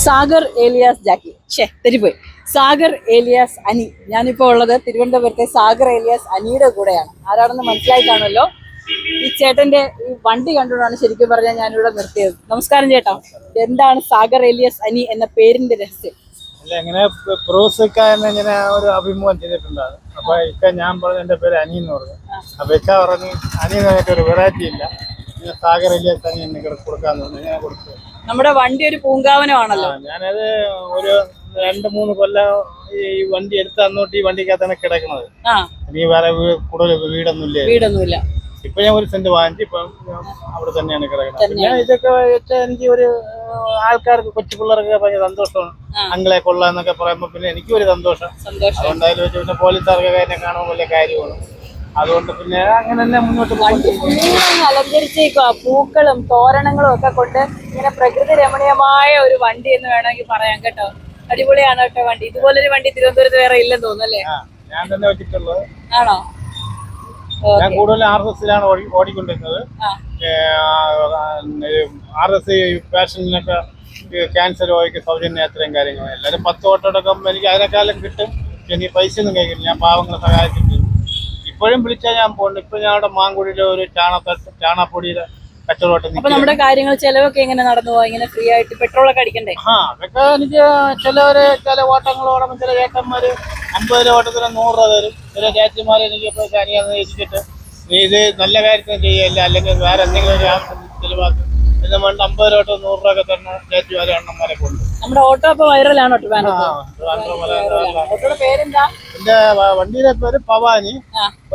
സാഗർ ഏലിയാസ് ജാക്കി തെറ്റിപ്പോയി. സാഗർ ഏലിയാസ് അനി. ഞാനിപ്പോൾ ഉള്ളത് തിരുവനന്തപുരത്തെ സാഗർ ഏലിയാസ് അനിയുടെ കൂടെയാണ്. ആരാണെന്ന് മനസ്സിലായി കാണുമല്ലോ. ഈ ചേട്ടന്റെ ഈ വണ്ടി കണ്ടുകൊണ്ടാണ് ശരിക്കും പറഞ്ഞാൽ ഞാനിവിടെ നിർത്തിയത്. നമസ്കാരം ചേട്ടാ. എന്താണ് സാഗർ ഏലിയാസ് അനി എന്ന പേരിന്റെ രഹസ്യം? ഇങ്ങനെ പ്രോസിക്കാരനെ ഇങ്ങനെ ഒരു അഭിമുഖം ചെയ്തിട്ടുണ്ടായിരുന്നു. അപ്പൊ ഇക്ക ഞാൻ പറഞ്ഞു എന്റെ പേര് അനി എന്ന് പറഞ്ഞു. അപ്പൊ ഇക്ക പറഞ്ഞു അനി എന്ന് ഒരു വെറൈറ്റി ഇല്ല, സാഗർ ഏലിയാസ് അനി എന്ന് കൊടുക്കാന്ന് പറഞ്ഞു. ഞാൻ കൊടുത്തു. നമ്മുടെ വണ്ടി ഒരു പൂങ്കാവനമാണല്ലോ. ഞാനത് ഒരു 2-3 കൊല്ലം ഈ വണ്ടി എടുത്ത് അന്നോട്ട് ഈ വണ്ടിക്കകത്താണ് കിടക്കുന്നത്. എനിക്ക് വേറെ കൂടുതൽ വീടൊന്നുമില്ല. ഇപ്പൊ ഞാൻ 1 സെന്റ് വാങ്ങിച്ചു. ഇപ്പൊ അവിടെ തന്നെയാണ് കിടക്കുന്നത്. പിന്നെ ഇതൊക്കെ വെച്ചാൽ എനിക്ക് ഒരു ആൾക്കാർക്ക്, കൊച്ചു പിള്ളേർക്ക് ഭയങ്കര സന്തോഷമാണ്. അങ്ങളെ കൊള്ളാന്നൊക്കെ പറയുമ്പോ പിന്നെ എനിക്കും ഒരു സന്തോഷം. അതുകൊണ്ടായാലും വെച്ചാൽ പിന്നെ പോലീസുകാർക്ക് എന്നെ കാണുമ്പോൾ വലിയ കാര്യമാണ്. അതുകൊണ്ട് പിന്നെ അങ്ങനെ തന്നെ മുന്നോട്ട് അലങ്കരിച്ചേക്കുക. പൂക്കളും തോരണങ്ങളും ഒക്കെ കൊണ്ട് ഇങ്ങനെ പ്രകൃതി രമണീയമായ ഒരു വണ്ടി എന്ന് വേണമെങ്കിൽ പറയാം കേട്ടോ. അടിപൊളിയാണ് കേട്ടോ വണ്ടി. ഇതുപോലൊരു വണ്ടി തിരുവനന്തപുരത്ത് വേറെ ഇല്ലെന്ന് തോന്നുന്നല്ലേ? ഞാൻ തന്നെ വെച്ചിട്ടുള്ളത്. ആണോ? ഞാൻ കൂടുതൽ RS-ലാണ് ഓടിക്കൊണ്ടിരുന്നത്. RS പാഷനിലൊക്കെ ക്യാൻസർ രോഗിക്ക് സൗജന്യ യാത്രയും കാര്യങ്ങളും. എല്ലാവരും 10 ഓട്ടോ എടുക്കുമ്പോൾ എനിക്ക് അതിനേക്കാളും കിട്ടും. എനിക്ക് പൈസ ഒന്നും കഴിക്കില്ല. ഞാൻ പാവങ്ങളെ സഹായിച്ചിട്ടുണ്ട്. ഇപ്പോഴും വിളിച്ചാൽ ഞാൻ പോകുന്നുണ്ട്. ഇപ്പൊ ഞങ്ങളുടെ മാങ്കുടിയിലെ ഒരു ചാണപ്പൊടിയുടെ കച്ചവടം. അപ്പൊ നമ്മുടെ കാര്യങ്ങൾ ചെലവൊക്കെ എങ്ങനെ നടന്നു പോവാ? ഇങ്ങനെ ഫ്രീ ആയിട്ട് പെട്രോളൊക്കെ അടിക്കണ്ടേ? അതൊക്കെ എനിക്ക് ചില ഓട്ടങ്ങൾ ഓടുമ്പോൾ ചില ചേട്ടന്മാര് 50 രൂപ ഓട്ടത്തിന് 100 രൂപ തരും. ചില ചേച്ചിമാര് എനിക്ക് ഇപ്പൊ കാര്യങ്ങൾ വെച്ചിട്ട് നീ ഇത് നല്ല കാര്യത്തിന് ചെയ്യല്ല, അല്ലെങ്കിൽ വേറെ എന്തെങ്കിലും ഒരു ആവശ്യം ചിലവാക്കും എന്ന് വേണ്ട 50 രൂപ 100 രൂപ ഒക്കെ തരുന്ന ചേച്ചിമാരെ എണ്ണന്മാരെ കൊണ്ട്. നമ്മുടെ ഓട്ടോ ഇപ്പൊ വൈറലാണോ? പേരെന്താ? എന്റെ വണ്ടിയുടെ പേര് പവാനി,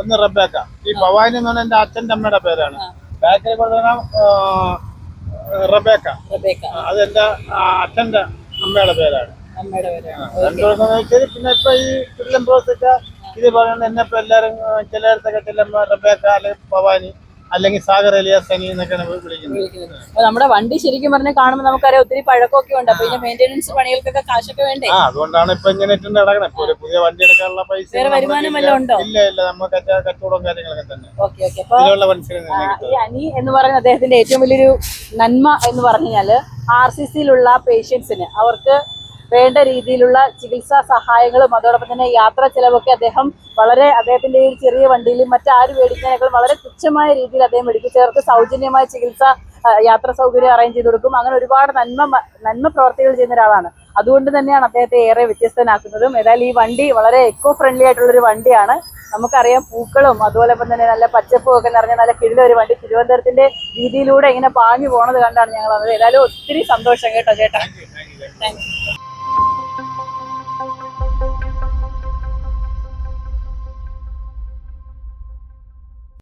ഒന്ന് റബേക്ക. ഈ പവാനി എന്ന് പറഞ്ഞാൽ എന്റെ അച്ഛന്റെ അമ്മയുടെ പേരാണ്. ബാക്കിൽ കൊടുക്കണം റബേക്ക. അതെന്റെ അച്ഛന്റെ അമ്മയുടെ പേരാണ്. പിന്നെ ഇപ്പൊ ഈ ഫിലിം പ്രോസൊക്കെ ഇത് പറയുന്നത് എന്നെ ഇപ്പൊ എല്ലാരും ചിലയിടത്തൊക്കെ ചെല്ലുമ്പോ റബേക്ക അല്ലെങ്കിൽ പവാനി അല്ലെങ്കിൽ സാഗർ ഏലിയാസ് അനി എന്നൊക്കെയാണ് വിളിക്കുന്നത്. നമ്മുടെ വണ്ടി ശരിക്കും പറഞ്ഞാൽ കാണുമ്പോൾ നമുക്കറിയാം ഒത്തിരി പഴക്കമൊക്കെ ഉണ്ട്. അപ്പൊ ഇതിന്റെ മെയിന്റനൻസ് പണികൾക്കൊക്കെ കാശൊക്കെ വേണ്ടേ? അതുകൊണ്ടാണ് ഇപ്പൊ ഇങ്ങനെ ഇട്ടുണ്ട് നടക്കണം. ഇപ്പൊ ഒരു പുതിയ വണ്ടി എടുക്കാനുള്ള പൈസ വേറെ വരുമാനം വല്ലതും ഉണ്ടോ? ഇല്ല, നമുക്ക് കച്ചവടവും കാര്യങ്ങളൊക്കെ തന്നെ. ഈ അനി എന്ന് പറയുന്ന അദ്ദേഹത്തിന്റെ ഏറ്റവും വലിയൊരു നന്മ എന്ന് പറഞ്ഞാല് RCC-യിലുള്ള പേഷ്യൻസിന് അവർക്ക് വേണ്ട രീതിയിലുള്ള ചികിത്സാ സഹായങ്ങളും അതോടൊപ്പം തന്നെ യാത്രാ ചെലവൊക്കെ അദ്ദേഹത്തിന്റെ ഈ ചെറിയ വണ്ടിയിലും മറ്റാരും മേടിക്കുന്നതിനേക്കാൾ വളരെ തുച്ഛമായ രീതിയിൽ അദ്ദേഹം മേടിക്കും. സൗജന്യമായ ചികിത്സ, യാത്രാ സൗകര്യം അറേഞ്ച് ചെയ്ത് കൊടുക്കും. അങ്ങനെ ഒരുപാട് നന്മ പ്രവർത്തികൾ ചെയ്യുന്ന ഒരാളാണ്. അതുകൊണ്ട് തന്നെയാണ് അദ്ദേഹത്തെ ഏറെ വ്യത്യസ്തനാക്കുന്നതും. ഏതായാലും ഈ വണ്ടി വളരെ എക്കോ ഫ്രണ്ട്ലി ആയിട്ടുള്ളൊരു വണ്ടിയാണ്. നമുക്കറിയാം പൂക്കളും അതുപോലെ തന്നെ നല്ല പച്ചപ്പും ഒക്കെ നിറഞ്ഞ നല്ല കിടിലൊരു വണ്ടി തിരുവനന്തപുരത്തിന്റെ വീതിയിലൂടെ ഇങ്ങനെ പാഞ്ഞു പോണത് കണ്ടാണ് ഞങ്ങൾ വന്നത്. ഏതായാലും ഒത്തിരി സന്തോഷം കേട്ടോ ചേട്ടാ. താങ്ക്സ്.